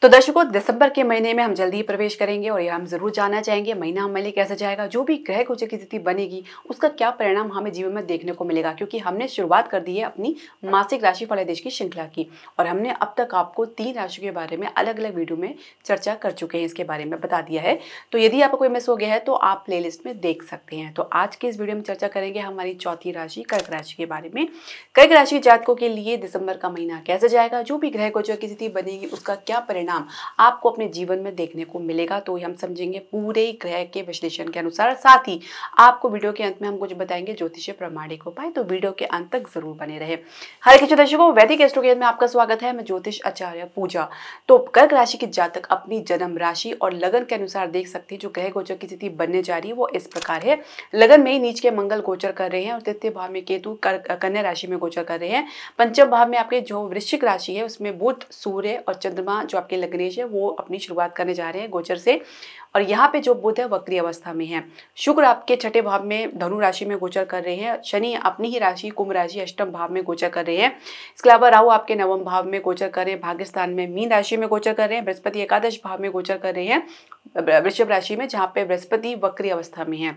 तो दर्शकों, दिसंबर के महीने में हम जल्दी ही प्रवेश करेंगे और ये हम जरूर जानना चाहेंगे महीना हमारे लिए कैसे जाएगा। जो भी ग्रह गोचर की स्थिति बनेगी उसका क्या परिणाम हमें जीवन में देखने को मिलेगा, क्योंकि हमने शुरुआत कर दी है अपनी मासिक राशि फल आदेश की श्रृंखला की और हमने अब तक आपको 3 राशियों के बारे में अलग अलग वीडियो में चर्चा कर चुके हैं, इसके बारे में बता दिया है। तो यदि आपको कोई मिस हो गया है तो आप प्ले लिस्ट में देख सकते हैं। तो आज के इस वीडियो में चर्चा करेंगे हमारी चौथी राशि कर्क राशि के बारे में। कर्क राशि जातकों के लिए दिसंबर का महीना कैसे जाएगा, जो भी ग्रह गोचर की स्थिति बनेगी उसका क्या परिणाम आपको अपने जीवन में देखने को मिलेगा, तो हम समझेंगे पूरे ग्रह के विश्लेषण के अनुसार। साथ ही आपको वीडियो के अंत में हम कुछ बताएंगे ज्योतिषीय प्रामाणिक उपाय, तो वीडियो के अंत तक जरूर बने रहे। हर किसी दर्शकों, वैदिक एस्ट्रोलॉजी में आपका स्वागत है। मैं ज्योतिष आचार्य पूजा। तो कर्क राशि के जातक अपनी जन्म राशि और लगन के अनुसार देख सकते हैं जो ग्रह गोचर की स्थिति बनने जा रही है वो इस प्रकार है। लगन में ही नीच के मंगल गोचर कर रहे हैं और तृतीय भाव में केतु कन्या राशि में गोचर कर रहे हैं। पंचम भाव में आपके जो वृश्चिक राशि है उसमें बुध, सूर्य और चंद्रमा जो आपके लग्नेश है वो अपनी शुरुआत करने जा रहे हैं गोचर से। और यहाँ पे जो बुध है वक्री अवस्था में है। शुक्र आपके छठे भाव में धनु राशि में गोचर कर रहे हैं। शनि अपनी ही राशि कुंभ राशि अष्टम भाव में गोचर कर रहे हैं। इसके अलावा राहु आपके नवम भाव में गोचर कर रहे हैं, भाग्यस्थान में मीन राशि में गोचर कर रहे हैं। बृहस्पति एकादश भाव में गोचर कर रहे हैं वृषभ राशि में, जहाँ पे बृहस्पति वक्री अवस्था में है।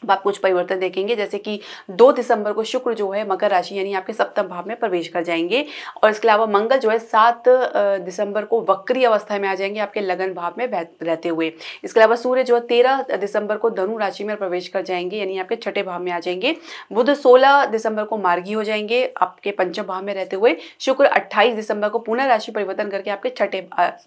अब आप कुछ परिवर्तन देखेंगे, जैसे कि 2 दिसंबर को शुक्र जो है मकर राशि यानी आपके सप्तम भाव में प्रवेश कर जाएंगे और इसके अलावा मंगल जो है 7 दिसंबर को वक्री अवस्था में आ जाएंगे आपके लगन भाव में रहते हुए। इसके अलावा सूर्य जो है 13 दिसंबर को धनु राशि में प्रवेश कर जाएंगे यानी आपके छठे भाव में आ जाएंगे। बुध 16 दिसंबर को मार्गी हो जाएंगे आपके पंचम भाव में रहते हुए। शुक्र 28 दिसंबर को पुनः राशि परिवर्तन करके आपके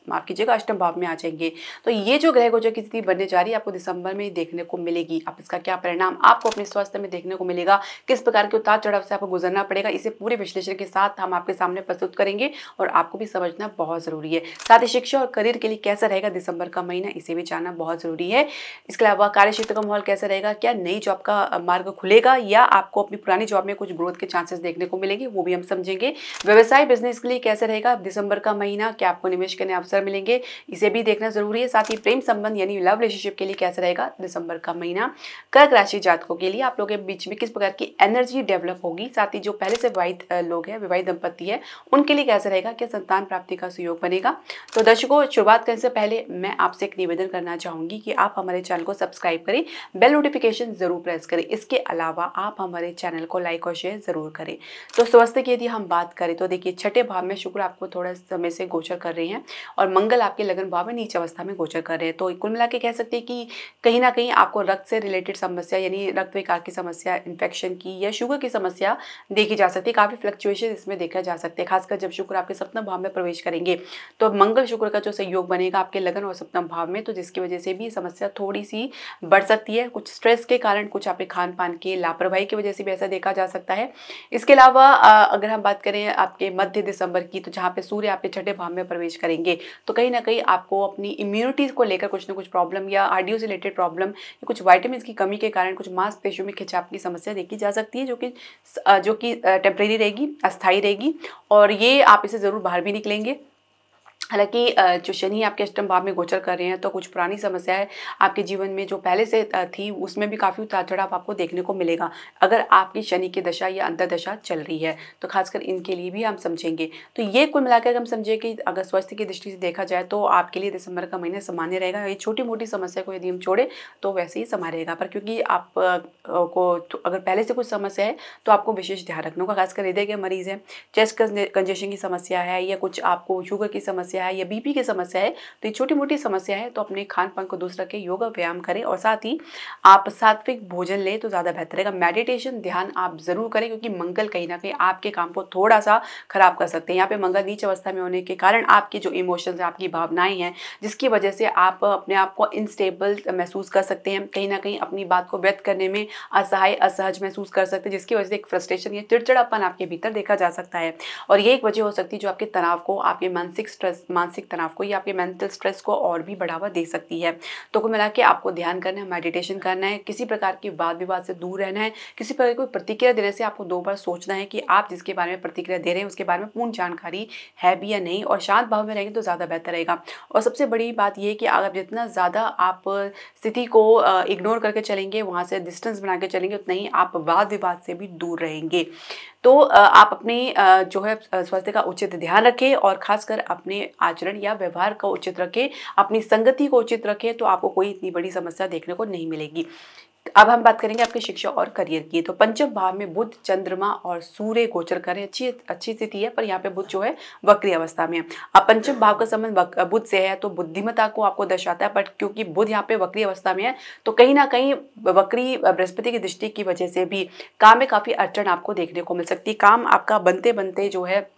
माफ कीजिएगा अष्टम भाव में आ जाएंगे। तो ये जो ग्रह गोचर की स्थिति बनने जा रही है आपको दिसंबर में देखने को मिलेगी। अब इसका क्या परिणाम आपको अपने स्वास्थ्य में देखने को मिलेगा, किस प्रकार के उतार चढ़ाव से आपको गुजरना पड़ेगा, इसे पूरे विश्लेषण के साथ हम आपके सामने प्रस्तुत करेंगे और आपको भी समझना बहुत जरूरी है। साथ ही शिक्षा और करियर के लिए कैसा रहेगा दिसंबर का महीना, इसे भी जानना बहुत जरूरी है। इसके अलावा कार्य क्षेत्र का माहौल कैसा रहेगा, क्या नई जॉब का मार्ग खुलेगा या आपको अपनी पुरानी जॉब में कुछ ग्रोथ के चांसेस देखने को मिलेंगे, वो भी हम समझेंगे। व्यवसाय बिजनेस के लिए कैसा रहेगा दिसंबर का महीना, क्या आपको निवेश करने अवसर मिलेंगे, इसे भी देखना जरूरी है। साथ ही प्रेम संबंध यानी लव रिलेशनशिप के लिए कैसा रहेगा दिसंबर का महीना। कर्क राशि जातकों के लिए आप लोगों के बीच में किस प्रकार की एनर्जी डेवलप होगी, साथ ही जो पहले से विवाहित लोग हैं, विवाहित दंपति है, उनके लिए कैसा रहेगा, क्या संतान प्राप्ति का सुयोग बनेगा। तो दर्शकों, शुरुआत करने से पहले मैं आपसे एक निवेदन करना चाहूंगी कि आप हमारे चैनल को सब्सक्राइब करें, बेल नोटिफिकेशन जरूर प्रेस करें। इसके अलावा आप हमारे चैनल को लाइक और शेयर जरूर करें। तो स्वास्थ्य की यदि हम बात करें तो देखिए, छठे भाव में शुक्र आपको थोड़ा समय से गोचर कर रहे हैं और मंगल आपके लगन भाव में नीच अवस्था में गोचर कर रहे हैं। तो कुल मिला के कह सकते हैं कि कहीं ना कहीं आपको रक्त से रिलेटेड समस्या यानी रक्त विकार की समस्या, इन्फेक्शन की या शुगर की समस्या देखी जा सकती है। काफी फ्लक्चुएशन इसमें देखा जा सकते हैं, खासकर जब शुक्र आपके सप्तम भाव में प्रवेश करेंगे तो मंगल शुक्र का जो सहयोग बनेगा आपके लगन और सप्तम भाव में, तो जिसकी वजह से भी समस्या थोड़ी सी बढ़ सकती है। कुछ स्ट्रेस के कारण, कुछ आपके खान पान की लापरवाही की वजह से भी ऐसा देखा जा सकता है। इसके अलावा अगर हम बात करें आपके मध्य दिसंबर की, तो जहाँ पे सूर्य आपके छठे भाव में प्रवेश करेंगे तो कहीं ना कहीं आपको अपनी इम्यूनिटी को लेकर कुछ ना कुछ प्रॉब्लम या आर्डियो से रिलेटेड प्रॉब्लम या कुछ वाइटामिन की कमी के कारण कुछ मांसपेशियों में खिंचाव की समस्या देखी जा सकती है, जो कि टेम्परेरी रहेगी, अस्थायी रहेगी और ये आप इसे जरूर बाहर भी निकलेंगे। हालांकि जो शनि आपके अष्टम भाव में गोचर कर रहे हैं तो कुछ पुरानी समस्याएं आपके जीवन में जो पहले से थी उसमें भी काफ़ी उतार चढ़ाव आपको देखने को मिलेगा। अगर आपकी शनि की दशा या अंतर्दशा चल रही है तो खासकर इनके लिए भी हम समझेंगे। तो ये कुल मिलाकर हम समझे कि अगर स्वास्थ्य की दृष्टि से देखा जाए तो आपके लिए दिसंबर का महीना सामान्य रहेगा। ये छोटी मोटी समस्या को यदि हम छोड़े तो वैसे ही सामान्य रहेगा, पर क्योंकि आप को अगर पहले से कुछ समस्या है तो आपको विशेष ध्यान रखना होगा। खासकर हृदय के मरीज हैं, चेस्ट कंजेशन की समस्या है या कुछ आपको शुगर की समस्या है या बीपी की समस्या है, तो ये छोटी मोटी समस्या है तो अपने खान पान को दुरुस्त रखें, योगा व्यायाम करें और साथ ही आप सात्विक भोजन लें तो ज़्यादा बेहतर रहेगा। मेडिटेशन ध्यान आप जरूर करें, क्योंकि मंगल कहीं ना कहीं आपके काम को थोड़ा सा खराब कर सकते हैं। यहाँ पे मंगल नीच अवस्था में होने के कारण आपके जो इमोशंस हैं, आपकी भावनाएं हैं, जिसकी वजह से आप अपने आप को इनस्टेबल महसूस कर सकते हैं, कहीं ना कहीं अपनी बात को व्यक्त करने में असहाय असहज महसूस कर सकते हैं, जिसकी वजह से एक फ्रस्ट्रेशन या चिड़चिड़ापन आपके भीतर देखा जा सकता है। और ये एक वजह हो सकती है जो आपके तनाव को, आपके मानसिक तनाव को या आपके मेंटल स्ट्रेस को और भी बढ़ावा दे सकती है। तो कुल मिला के आपको ध्यान करना है, मेडिटेशन करना है, किसी प्रकार के वाद विवाद से दूर रहना है, किसी प्रकार की कोई प्रतिक्रिया देने से आपको 2 बार सोचना है कि आप जिसके बारे में प्रतिक्रिया दे रहे हैं उसके बारे में पूर्ण जानकारी है भी या नहीं, और शांत भाव में रहेंगे तो ज़्यादा बेहतर रहेगा। और सबसे बड़ी बात यह कि अगर जितना ज़्यादा आप स्थिति को इग्नोर करके चलेंगे, वहाँ से डिस्टेंस बना के चलेंगे, उतना ही आप वाद विवाद से भी दूर रहेंगे। तो आप अपनी जो है स्वास्थ्य का उचित ध्यान रखें और खासकर अपने आचरण या व्यवहार को उचित रखें, अपनी संगति को उचित रखें, तो आपको कोई इतनी बड़ी समस्या देखने को नहीं मिलेगी। अब हम बात करेंगे आपकी शिक्षा और करियर की। तो पंचम भाव में बुध, चंद्रमा और सूर्य गोचर करें, अच्छी स्थिति है, पर यहाँ पे बुध जो है वक्री अवस्था में है। अब पंचम भाव का संबंध बुध से है, तो बुद्धिमत्ता को आपको दर्शाता है, बट क्योंकि बुध यहाँ पे वक्री अवस्था में है, तो कहीं ना कहीं वक्री बृहस्पति की दृष्टि की वजह से भी काम में काफी अड़चन आपको देखने को मिल सकती है। काम आपका बनते बनते जो है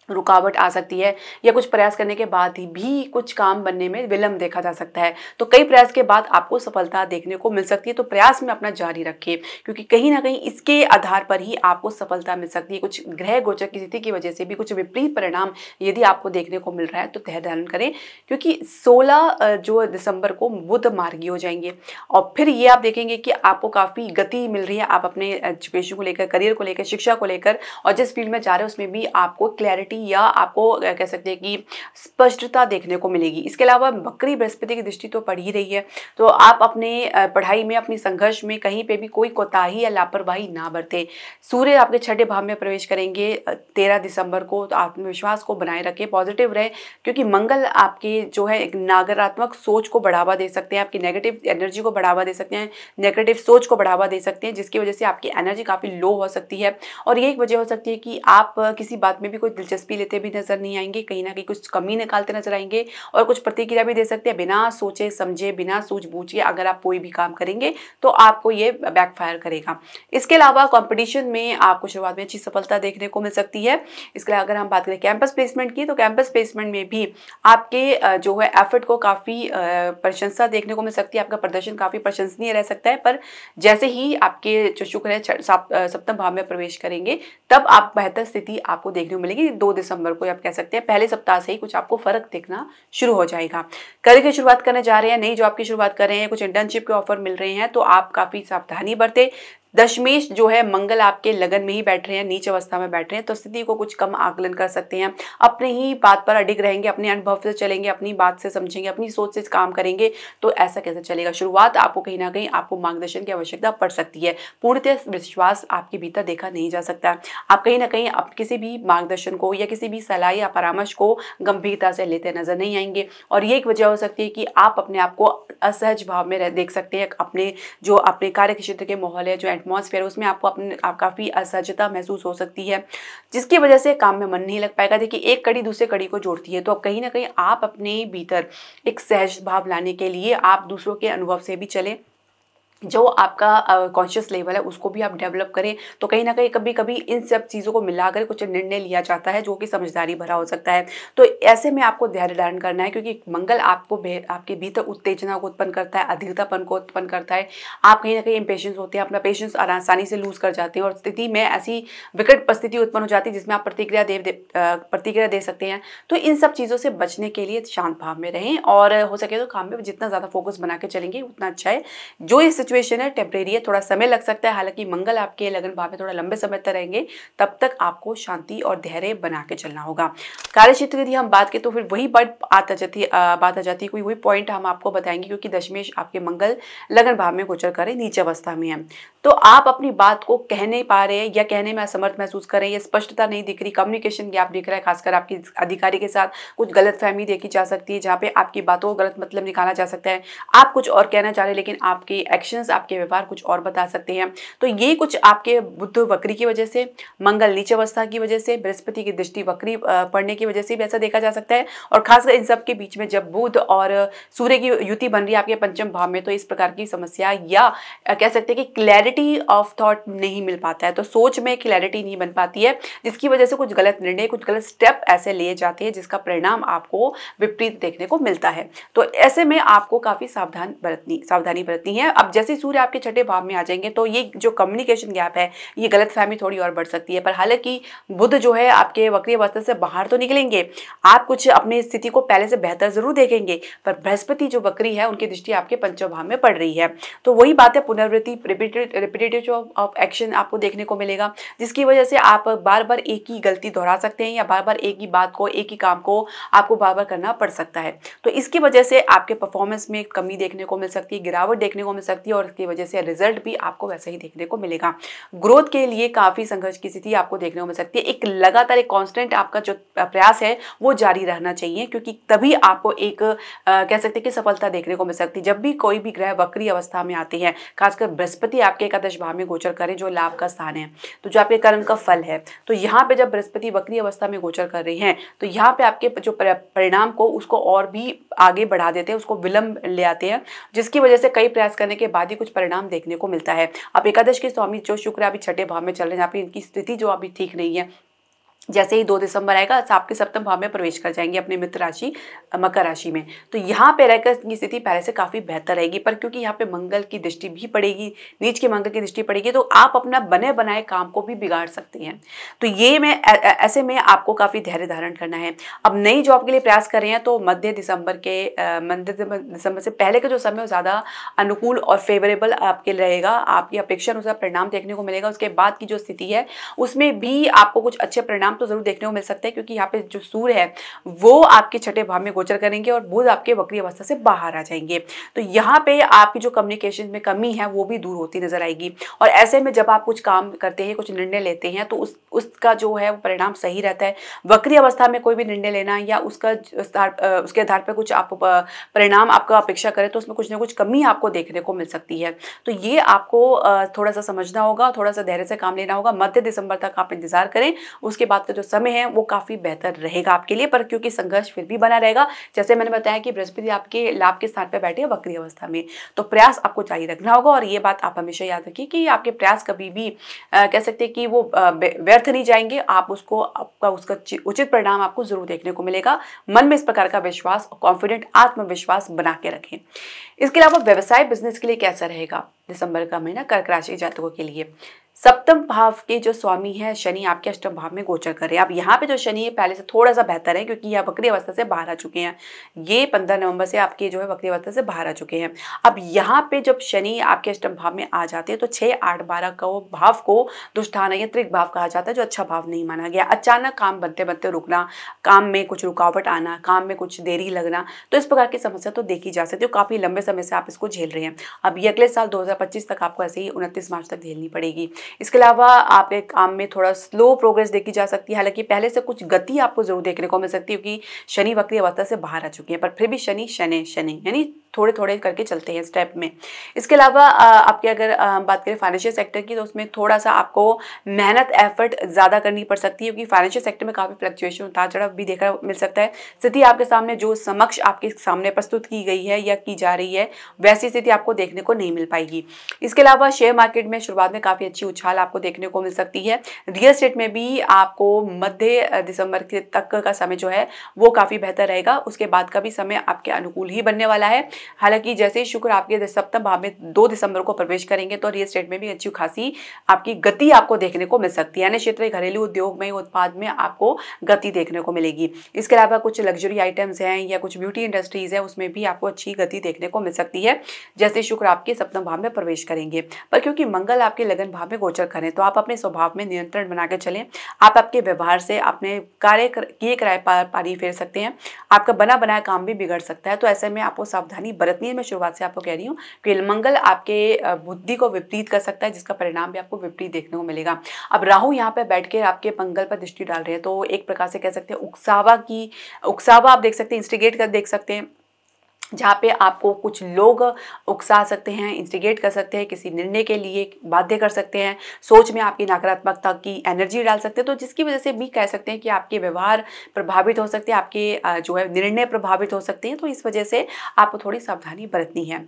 रुकावट आ सकती है, या कुछ प्रयास करने के बाद ही भी कुछ काम बनने में विलंब देखा जा सकता है। तो कई प्रयास के बाद आपको सफलता देखने को मिल सकती है, तो प्रयास में अपना जारी रखिए, क्योंकि कहीं ना कहीं इसके आधार पर ही आपको सफलता मिल सकती है। कुछ ग्रह गोचर की स्थिति की वजह से भी कुछ विपरीत परिणाम यदि आपको देखने को मिल रहा है तो धैर्य धारण करें, क्योंकि 16 जो दिसंबर को बुध मार्गी हो जाएंगे, और फिर ये आप देखेंगे कि आपको काफ़ी गति मिल रही है। आप अपने एजुकेशन को लेकर, करियर को लेकर, शिक्षा को लेकर, और जिस फील्ड में जा रहे हैं उसमें भी आपको क्लैरिटी या आपको कह सकते हैं कि स्पष्टता देखने को मिलेगी। इसके अलावा वक्री बृहस्पति की दृष्टि तो पड़ ही रही है, तो आप अपने पढ़ाई में, अपनी संघर्ष में कहीं पे भी कोई कोताही या लापरवाही ना बरतें। सूर्य आपके छठे भाव में प्रवेश करेंगे 13 दिसंबर को, तो आत्मविश्वास को बनाए रखें, पॉजिटिव रहे, क्योंकि मंगल आपके जो है एक नकारात्मक सोच को बढ़ावा दे सकते हैं, आपकी नेगेटिव एनर्जी को बढ़ावा दे सकते हैं, नेगेटिव सोच को बढ़ावा दे सकते हैं, जिसकी वजह से आपकी एनर्जी काफ़ी लो हो सकती है। और ये एक वजह हो सकती है कि आप किसी बात में भी कोई दिलचस्पी लेते भी नजर नहीं आएंगे, कहीं ना कहीं कुछ कमी निकालते नजर आएंगे, और कुछ प्रतिक्रिया भी दे सकते हैं बिना सोचे समझे, बिना सूझबूझ के। अगर आप कोई भी काम करेंगे तो आपको ये बैकफायर करेगा। इसके अलावा कंपटीशन में आपको शुरुआत में अच्छी सफलता देखने को मिल सकती है। इसके अलावा अगर हम बात करें कैंपस प्लेसमेंट की, तो कैंपस प्लेसमेंट में भी आपके जो है एफर्ट को काफ़ी प्रशंसा देखने को मिल सकती है, आपका प्रदर्शन काफ़ी प्रशंसनीय रह सकता है। पर जैसे ही आपके जो शुक्र है सप्तम भाव में प्रवेश करेंगे, तब आप बेहतर स्थिति आपको देखने को मिलेगी। 2 दिसंबर को आप कह सकते हैं पहले सप्ताह से ही कुछ आपको फर्क दिखना शुरू हो जाएगा। करियर की शुरुआत करने जा रहे हैं, नई जॉब की शुरुआत कर रहे हैं, कुछ इंटर्नशिप के ऑफर मिल रहे हैं, तो आप काफ़ी सावधानी बरतें। दशमेश जो है मंगल आपके लगन में ही बैठ रहे हैं, नीच अवस्था में बैठ रहे हैं, तो स्थिति को कुछ कम आकलन कर सकते हैं। अपने ही बात पर अडिग रहेंगे, अपने अनुभव से चलेंगे, अपनी बात से समझेंगे, अपनी सोच से काम करेंगे, तो ऐसा कैसे चलेगा। शुरुआत आपको कहीं ना कहीं आपको मार्गदर्शन की आवश्यकता पड़ सकती है। पूर्णतः विश्वास आपके भीतर देखा नहीं जा सकता। आप कहीं ना कहीं आप किसी भी मार्गदर्शन को या किसी भी सलाह या परामर्श को गंभीरता से लेते नजर नहीं आएंगे, और ये एक वजह हो सकती है कि आप अपने आप को असहज भाव में देख सकते हैं। अपने कार्य क्षेत्र के माहौल है, जो एटमॉस्फेयर, उसमें आपको आप काफ़ी असहजता महसूस हो सकती है, जिसकी वजह से काम में मन नहीं लग पाएगा। देखिए, एक कड़ी दूसरे कड़ी को जोड़ती है, तो अब कहीं ना कहीं आप अपने भीतर एक सहज भाव लाने के लिए आप दूसरों के अनुभव से भी चलें, जो आपका कॉन्शियस लेवल है उसको भी आप डेवलप करें। तो कहीं ना कहीं कभी कभी इन सब चीज़ों को मिलाकर कुछ निर्णय लिया जाता है जो कि समझदारी भरा हो सकता है। तो ऐसे में आपको धैर्य धारण करना है, क्योंकि मंगल आपके भीतर उत्तेजना को उत्पन्न करता है, अधीरतापन को उत्पन्न करता है। आप कहीं ना कहीं इम्पेशेंस होते हैं, अपना पेशेंस आसानी से लूज कर जाते हैं, और स्थिति में ऐसी विकट परिस्थिति उत्पन्न हो जाती है जिसमें आप प्रतिक्रिया दे सकते हैं। तो इन सब चीज़ों से बचने के लिए शांत भाव में रहें, और हो सके तो काम में जितना ज़्यादा फोकस बना के चलेंगे उतना अच्छा है। जो ये सिचुएशन है टेम्परेरी है, थोड़ा समय लग सकता है, हालांकि मंगल आपके लगन भाव में थोड़ा लंबे समय तक रहेंगे, तब तक आपको शांति और धैर्य बना के चलना होगा। कार्य क्षेत्र की हम बात करें तो फिर वही बात आ जाती है, कोई वही पॉइंट हम आपको बताएंगे, क्योंकि दशमेश आपके मंगल लगन भाव में गोचर करें, नीचे अवस्था में है। तो आप अपनी बात को कह नहीं पा रहे हैं, या कहने में असमर्थ महसूस कर रहे हैं, या स्पष्टता नहीं दिख रही, कम्युनिकेशन गैप दिख रहा है, खासकर आपकी अधिकारी के साथ कुछ गलतफहमी देखी जा सकती है, जहाँ पे आपकी बातों को गलत मतलब निकाला जा सकता है। आप कुछ और कहना चाह रहे हैं, लेकिन आपके एक्शंस, आपके व्यवहार कुछ और बता सकते हैं। तो ये कुछ आपके बुध वक्री की वजह से, मंगल नीच अवस्था की वजह से, बृहस्पति की दृष्टि वक्री पड़ने की वजह से भी ऐसा देखा जा सकता है। और खासकर इन सब के बीच में जब बुध और सूर्य की युति बन रही है आपके पंचम भाव में, तो इस प्रकार की समस्या, या कह सकते हैं कि क्लैरिटी ऑफ थॉट नहीं मिल पाता है, तो सोच में क्लैरिटी नहीं बन पाती है, जिसकी वजह से कुछ गलत निर्णय, कुछ गलत स्टेप ऐसे लिए जाते हैं जिसका परिणाम आपको विपरीत देखने को मिलता है। तो ऐसे में आपको काफी सावधानी बरतनी है। अब जैसे सूर्य आपके छठे भाव में आ जाएंगे, तो ये जो कम्युनिकेशन गैप है, ये गलतफहमी थोड़ी और बढ़ सकती है। पर हालांकि बुध जो है आपके वक्री अवस्था से बाहर तो निकलेंगे, आप कुछ अपनी स्थिति को पहले से बेहतर जरूर देखेंगे, पर बृहस्पति जो वक्री है उनकी दृष्टि आपके पंचम भाव में पड़ रही है। तो वही बात है, पुनरावृत्ति, रिपीटेटिव ऑफ एक्शन आपको देखने को मिलेगा, जिसकी वजह से आप बार बार एक ही गलती दोहरा सकते हैं, या बार बार एक ही बात को, एक ही काम को आपको बार बार करना पड़ सकता है। तो इसकी वजह से आपके परफॉर्मेंस में कमी देखने को मिल सकती है, गिरावट देखने को मिल सकती है, और इसकी वजह से रिजल्ट भी आपको वैसे ही देखने को मिलेगा। ग्रोथ के लिए काफी संघर्ष की स्थिति आपको देखने को मिल सकती है। एक लगातार एक कांस्टेंट आपका जो प्रयास है वो जारी रहना चाहिए, क्योंकि तभी आपको एक कह सकते हैं कि सफलता देखने को मिल सकती है। जब भी कोई भी ग्रह वक्री अवस्था में आती है, खासकर बृहस्पति आपके एकादश भाव में गोचर करें, जो लाभ का स्थान है, तो जो आपके कर्म का फल है, तो यहाँ पे जब बृहस्पति वक्री अवस्था में गोचर कर रही हैं, तो यहाँ पे आपके जो परिणाम को उसको और भी आगे बढ़ा देते हैं, उसको विलंब ले आते हैं, जिसकी वजह से कई प्रयास करने के बाद ही कुछ परिणाम देखने को मिलता है। अब एकादश के स्वामी जो शुक्र अभी छठे भाव में चल रहे हैं, यहाँ पे इनकी स्थिति जो अभी ठीक नहीं है, जैसे ही 2 दिसंबर आएगा आपके सप्तम भाव में प्रवेश कर जाएंगे अपने मित्र राशि मकर राशि में, तो यहाँ पे रहकर की स्थिति पहले से काफ़ी बेहतर रहेगी। पर क्योंकि यहाँ पे मंगल की दृष्टि भी पड़ेगी, नीच के मंगल की दृष्टि पड़ेगी, तो आप अपना बने बनाए काम को भी बिगाड़ सकते हैं। तो ये ऐसे में आपको काफ़ी धैर्य धारण करना है। अब नई जॉब के लिए प्रयास कर रहे हैं तो मध्य दिसंबर से पहले का जो समय ज़्यादा अनुकूल और फेवरेबल आपके रहेगा, आपकी अपेक्षा अनुसार परिणाम देखने को मिलेगा। उसके बाद की जो स्थिति है उसमें भी आपको कुछ अच्छे परिणाम तो जरूर देखने को मिल सकता है, क्योंकि यहाँ पे जो सूर्य है वो आपके छठे भाव में गोचर करेंगे और बुध आपके वक्री अवस्था से बाहर आ जाएंगे। तो यहाँ पे आपकी जो कम्युनिकेशन में कमी है वो भी दूर होती नजर आएगी। और ऐसे में जब आप कुछ काम करते हैं, कुछ निर्णय लेते हैं, तो उसका जो है वो परिणाम सही रहता है। वक्री अवस्था में कोई भी निर्णय लेना या उसके आधार पर कुछ आप परिणाम आपका अपेक्षा करें, तो उसमें कुछ ना कुछ कमी आपको देखने को मिल सकती है। तो ये आपको थोड़ा सा समझना होगा, थोड़ा सा धैर्य से काम लेना होगा। मध्य दिसंबर तक आप इंतजार करें, उसके बाद का जो समय है वो काफ़ी बेहतर रहेगा आपके लिए। पर क्योंकि संघर्ष फिर भी बना रहेगा, जैसे मैंने बताया कि बृहस्पति आपके लाभ के स्थान पर बैठे हैं वक्री अवस्था में, तो प्रयास आपको जारी रखना होगा। और ये बात आप हमेशा याद रखिए कि आपके प्रयास कभी भी कह सकते हैं कि वो व्यर्थ नहीं जाएंगे। आप उसका उचित परिणाम आपको जरूर देखने को मिलेगा। मन में इस प्रकार का विश्वास, कॉन्फिडेंट आत्मविश्वास बना के रखें। इसके अलावा व्यवसाय बिजनेस के लिए कैसा रहेगा दिसंबर का महीना कर्क राशि जातकों के लिए? सप्तम भाव के जो स्वामी है शनि आपके अष्टम भाव में गोचर कर रहे हैं। अब यहाँ पे जो शनि है पहले से थोड़ा सा बेहतर है, क्योंकि यह वक्री अवस्था से बाहर आ चुके हैं। ये 15 नवंबर से आपके जो है वक्री अवस्था से बाहर आ चुके हैं। अब यहाँ पे जब शनि आपके अष्टम भाव में आ जाते हैं तो 6, 8, 12 का भाव को दुष्टान या त्रिक भाव कहा जाता है, जो अच्छा भाव नहीं माना गया। अचानक काम बनते बनते रुकना, काम में कुछ रुकावट आना, काम में कुछ देरी लगना, तो इस प्रकार की समस्या तो देखी जा सकती है। काफ़ी लंबे समय से आप इसको झेल रहे हैं। अब ये अगले साल 2025 तक आपको ऐसे ही 29 मार्च तक झेलनी पड़ेगी। इसके अलावा आपके काम में थोड़ा स्लो प्रोग्रेस देखी जा सकती है। हालांकि पहले से कुछ गति आपको जरूर देखने को मिल सकती है, क्योंकि शनि वक्री अवस्था से बाहर आ चुके हैं, पर फिर भी शनि यानी थोड़े थोड़े करके चलते हैं स्टेप में। इसके अलावा आपके अगर बात करें फाइनेंशियल सेक्टर की, तो उसमें थोड़ा सा आपको मेहनत एफर्ट ज़्यादा करनी पड़ सकती है, क्योंकि फाइनेंशियल सेक्टर में काफ़ी फ्लक्चुएशन, उतार चढ़ाव भी देखा मिल सकता है। स्थिति आपके सामने जो समक्ष आपके सामने प्रस्तुत की गई है या की जा रही है, वैसी स्थिति आपको देखने को नहीं मिल पाएगी। इसके अलावा शेयर मार्केट में शुरुआत में काफ़ी अच्छी उछाल आपको देखने को मिल सकती है। रियल एस्टेट में भी आपको मध्य दिसंबर के तक का समय जो है वो काफ़ी बेहतर रहेगा। उसके बाद का भी समय आपके अनुकूल ही बनने वाला है। हालांकि जैसे ही शुक्र आपके सप्तम भाव में 2 दिसंबर को प्रवेश करेंगे, तो रियल एस्टेट में भी अच्छी खासी आपकी गति आपको देखने को मिल सकती है। अन्य क्षेत्र, घरेलू उद्योग में, उत्पाद में आपको गति देखने को मिलेगी। इसके अलावा कुछ लग्जरी आइटम्स हैं या कुछ ब्यूटी इंडस्ट्रीज है, उसमें भी आपको अच्छी गति देखने को मिल सकती है जैसे शुक्र आपके सप्तम भाव में प्रवेश करेंगे। पर क्योंकि मंगल आपके लगन भाव में गोचर करें, तो आप अपने स्वभाव में नियंत्रण बना के चलें। आप आपके व्यवहार से अपने कार्य किए कराए पारी फेर सकते हैं। आपका बना बनाया काम भी बिगड़ सकता है। तो ऐसे में आपको सावधानी बरतनी है। मैं शुरुआत से आपको कह रही हूँ कि मंगल आपके बुद्धि को विपरीत कर सकता है, जिसका परिणाम भी आपको विपरीत देखने को मिलेगा। अब राहु यहाँ पे बैठ के आपके मंगल पर दृष्टि डाल रहे हैं, तो एक प्रकार से कह सकते हैं उकसावा आप देख सकते हैं, इंस्टिगेट कर देख सकते हैं, जहाँ पे आपको कुछ लोग उकसा सकते हैं, इंस्टिगेट कर सकते हैं, किसी निर्णय के लिए बाध्य कर सकते हैं, सोच में आपकी नकारात्मकता की एनर्जी डाल सकते हैं। तो जिसकी वजह से भी कह सकते हैं कि आपके व्यवहार प्रभावित हो सकते हैं, आपके जो है निर्णय प्रभावित हो सकते हैं। तो इस वजह से आपको थोड़ी सावधानी बरतनी है।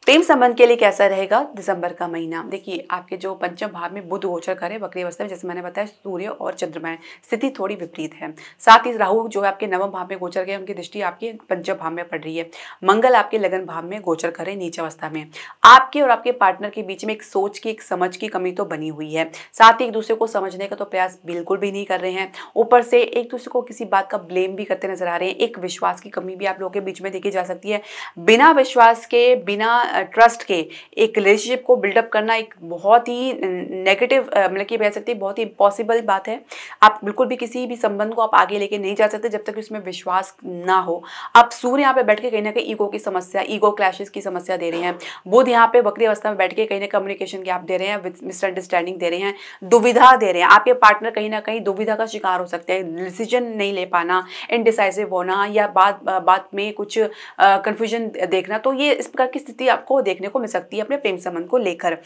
प्रेम संबंध के लिए कैसा रहेगा दिसंबर का महीना? देखिए, आपके जो पंचम भाव में बुध गोचर करे वक्री अवस्था में, जैसे मैंने बताया सूर्य और चंद्रमा है, स्थिति थोड़ी विपरीत है। साथ ही राहु जो है आपके नवम भाव में गोचर गए, उनकी दृष्टि आपके पंचम भाव में पड़ रही है। मंगल आपके लगन भाव में गोचर करे नीच अवस्था में। आपके और आपके पार्टनर के बीच में एक सोच की, एक समझ की कमी तो बनी हुई है। साथ ही एक दूसरे को समझने का तो प्रयास बिल्कुल भी नहीं कर रहे हैं। ऊपर से एक दूसरे को किसी बात का ब्लेम भी करते नजर आ रहे हैं। एक विश्वास की कमी भी आप लोगों के बीच में देखी जा सकती है। बिना विश्वास के, बिना ट्रस्ट के एक रिलेशनशिप को बिल्डअप करना एक बहुत ही नेगेटिव मतलब कि कह सकते हैं बहुत ही इम्पॉसिबल बात है। आप बिल्कुल भी किसी भी संबंध को आप आगे लेके नहीं जा सकते जब तक उसमें विश्वास ना हो। आप सूर्य यहाँ पे बैठ के कहीं ना कहीं ईगो की समस्या, ईगो क्लैशेस की समस्या दे रहे हैं। बुध यहाँ पे वक्री अवस्था में बैठ के कहीं ना कम्युनिकेशन गैप दे रहे हैं, मिसअंडरस्टैंडिंग दे रहे हैं, दुविधा दे रहे हैं। आपके पार्टनर कहीं ना कहीं दुविधा का शिकार हो सकते हैं, डिसीजन नहीं ले पाना, इनडिसाइसिव होना या बात में कुछ कंफ्यूजन देखना। तो ये इस प्रकार की स्थिति आपको देखने को मिल सकती है अपने प्रेम संबंध को लेकर।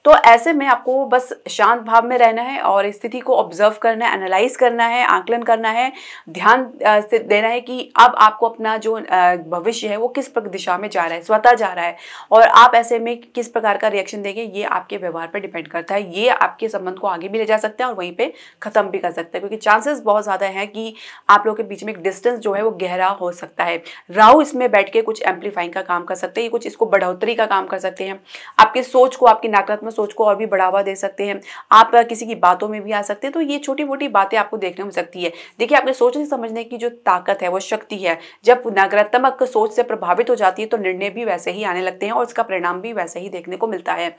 तो ऐसे में आपको बस शांत भाव में रहना है और स्थिति को ऑब्जर्व करना है, एनालाइज करना है, आकलन करना है, ध्यान से देना है कि अब आपको अपना जो भविष्य है वो किस दिशा में जा रहा है, स्वतः जा रहा है, और आप ऐसे में किस प्रकार का रिएक्शन देंगे ये आपके व्यवहार पर डिपेंड करता है। ये आपके संबंध को आगे भी ले जा सकता है और वहीं पे खत्म भी कर सकता है, क्योंकि चांसेस बहुत ज़्यादा हैं कि आप लोगों के बीच में एक डिस्टेंस जो है वो गहरा हो सकता है। राहु इसमें बैठ के कुछ एम्पलीफाइंग का काम कर सकते हैं, कुछ इसको बढ़ोतरी का काम कर सकते हैं, आपकी सोच को, आपकी नकारात्मक सोच को और भी बढ़ावा दे सकते हैं, आप किसी की बातों में भी आ सकते हैं। तो ये छोटी मोटी बातें आपको देखने में सकती है। देखिए, आपके सोचने समझने की जो ताकत है वो शक्ति है, जब नकारात्मक सोच से प्रभावित हो जाती है तो निर्णय भी वैसे ही आने लगते हैं और इसका परिणाम भी वैसे ही देखने को मिलता है।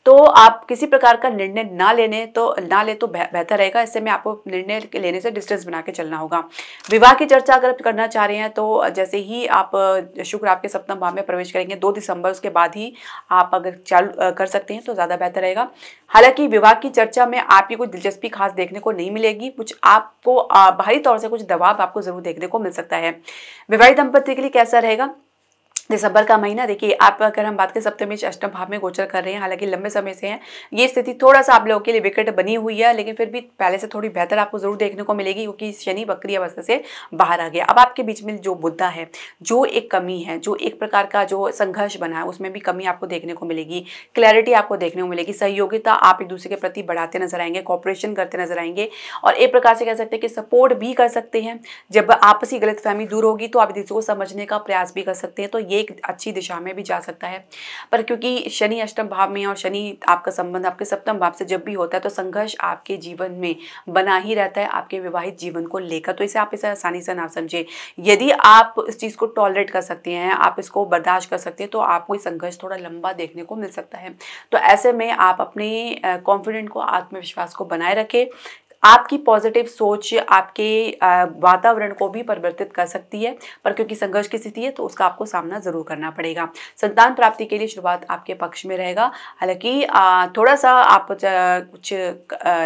तो आप किसी प्रकार का निर्णय ना ले तो बेहतर रहेगा। इससे में आपको निर्णय लेने से डिस्टेंस बना के चलना होगा। विवाह की चर्चा अगर करना चाह रहे हैं तो जैसे ही आप शुक्र आपके सप्तम भाव में प्रवेश करेंगे 2 दिसंबर, उसके बाद ही आप अगर चालू कर सकते हैं तो ज़्यादा बेहतर रहेगा। हालांकि विवाह की चर्चा में आपकी कोई दिलचस्पी खास देखने को नहीं मिलेगी, कुछ आपको बाहरी तौर से कुछ दबाव आपको जरूर देखने को मिल सकता है। विवाहित दंपति के लिए कैसा रहेगा दिसंबर का महीना? देखिए, आप अगर हम बात करें सप्तमेश अष्टम भाव में गोचर कर रहे हैं, हालांकि लंबे समय से है ये स्थिति, थोड़ा सा आप लोगों के लिए विकट बनी हुई है, लेकिन फिर भी पहले से थोड़ी बेहतर आपको जरूर देखने को मिलेगी, क्योंकि शनि वक्री अवस्था से बाहर आ गया। अब आपके बीच में जो मुद्दा है, जो एक कमी है, जो एक प्रकार का जो संघर्ष बना है, उसमें भी कमी आपको देखने को मिलेगी, क्लैरिटी आपको देखने को मिलेगी, सहयोगिता आप एक दूसरे के प्रति बढ़ाते नजर आएंगे, कॉपरेशन करते नजर आएंगे, और एक प्रकार से कह सकते हैं कि सपोर्ट भी कर सकते हैं। जब आपसी गलतफहमी दूर होगी तो आप एक दूसरे को समझने का प्रयास भी कर सकते हैं, तो ये एक अच्छी दिशा में भी जा सकता है। पर क्योंकि शनि अष्टम भाव में और शनि आपका संबंध आपके सप्तम भाव से जब भी होता है तो संघर्ष आपके जीवन में बना ही रहता है, आपके विवाहित जीवन को लेकर। तो इसे आसानी से ना समझे। यदि आप इस चीज़ को टॉलरेट कर सकते हैं, आप इसको बर्दाश्त कर सकते हैं, तो आपको ये संघर्ष थोड़ा लंबा देखने को मिल सकता है। तो ऐसे में आप अपने कॉन्फिडेंट को, आत्मविश्वास को बनाए रखें। आपकी पॉजिटिव सोच आपके वातावरण को भी परिवर्तित कर सकती है, पर क्योंकि संघर्ष की स्थिति है तो उसका आपको सामना जरूर करना पड़ेगा। संतान प्राप्ति के लिए शुरुआत आपके पक्ष में रहेगा, हालांकि थोड़ा सा आप कुछ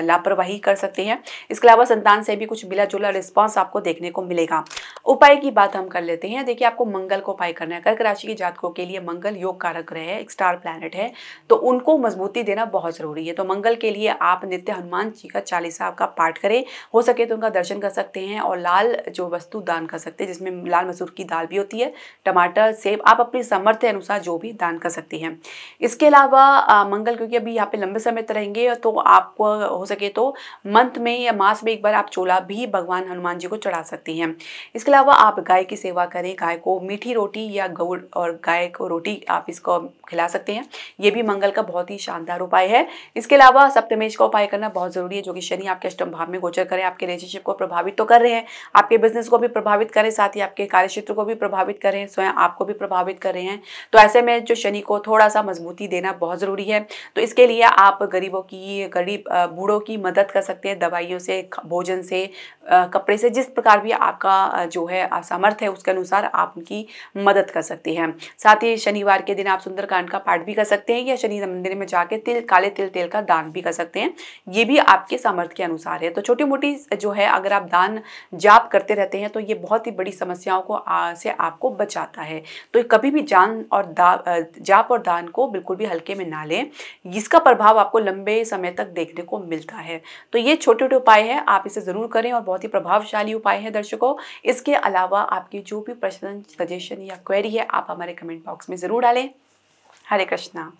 लापरवाही कर सकते हैं। इसके अलावा संतान से भी कुछ मिला जुला रिस्पॉन्स आपको देखने को मिलेगा। उपाय की बात हम कर लेते हैं। देखिए, आपको मंगल को उपाय करना है। कर्क राशि के जातकों के लिए मंगल योग कारक ग्रह है, एक स्टार प्लैनेट है, तो उनको मजबूती देना बहुत जरूरी है। तो मंगल के लिए आप नित्य हनुमान जी का चालीसा का पाठ करें, हो सके तो उनका दर्शन कर सकते हैं, और लाल जो वस्तु दान कर सकते हैं, जिसमें लाल मसूर की दाल भी होती है, टमाटर, सेब, आप अपनी सामर्थ्य अनुसार जो भी दान कर सकते हैं। इसके अलावा मंगल क्योंकि अभी यहाँ पे लंबे समय तक रहेंगे, तो आपको हो सके तो मंथ में या मास में एक बार आप चोला भी भगवान हनुमान जी को चढ़ा सकती हैं। इसके अलावा आप गाय की सेवा करें, गाय को मीठी रोटी या गुड़ और गाय को रोटी आप इसको खिला सकते हैं, ये भी मंगल का बहुत ही शानदार उपाय है। इसके अलावा सप्तमेश का उपाय करना बहुत जरूरी है, जो कि शनि आपके अष्टम भाव में गोचर करें, आपके रिलेशनशिप को प्रभावित तो कर रहे हैं, आपके बिजनेस को भी प्रभावित करें, साथ ही आपके कार्यक्षेत्र को भी प्रभावित करें, स्वयं आपको भी प्रभावित कर रहे हैं। तो ऐसे में जो शनि को थोड़ा सा मजबूती देना बहुत जरूरी है। तो इसके लिए आप गरीब बूढ़ों की मदद कर सकते हैं, दवाइयों से, भोजन से, कपड़े से, जिस प्रकार भी आपका जो है सामर्थ्य है उसके अनुसार आप उनकी मदद कर सकते हैं। साथ ही शनिवार के दिन आप सुंदरकांड का पाठ भी कर सकते हैं, या शनि मंदिर में जाके काले तिल का दान भी कर सकते हैं, ये भी आपके सामर्थ्य के अनुसार है। तो छोटी मोटी जो है अगर आप दान जाप करते रहते हैं तो ये बहुत ही बड़ी समस्याओं को से आपको बचाता है। तो कभी भी जाप और दान को बिल्कुल भी हल्के में ना लें, इसका प्रभाव आपको लंबे समय तक देखने को मिलता है। तो ये छोटे छोटे उपाय है, आप इसे जरूर करें और बहुत ही प्रभावशाली उपाय है दर्शकों। इसके अलावा आपकी जो भी प्रश्न, सजेशन या क्वेरी है आप हमारे कमेंट बॉक्स में जरूर डालें। हरे कृष्णा।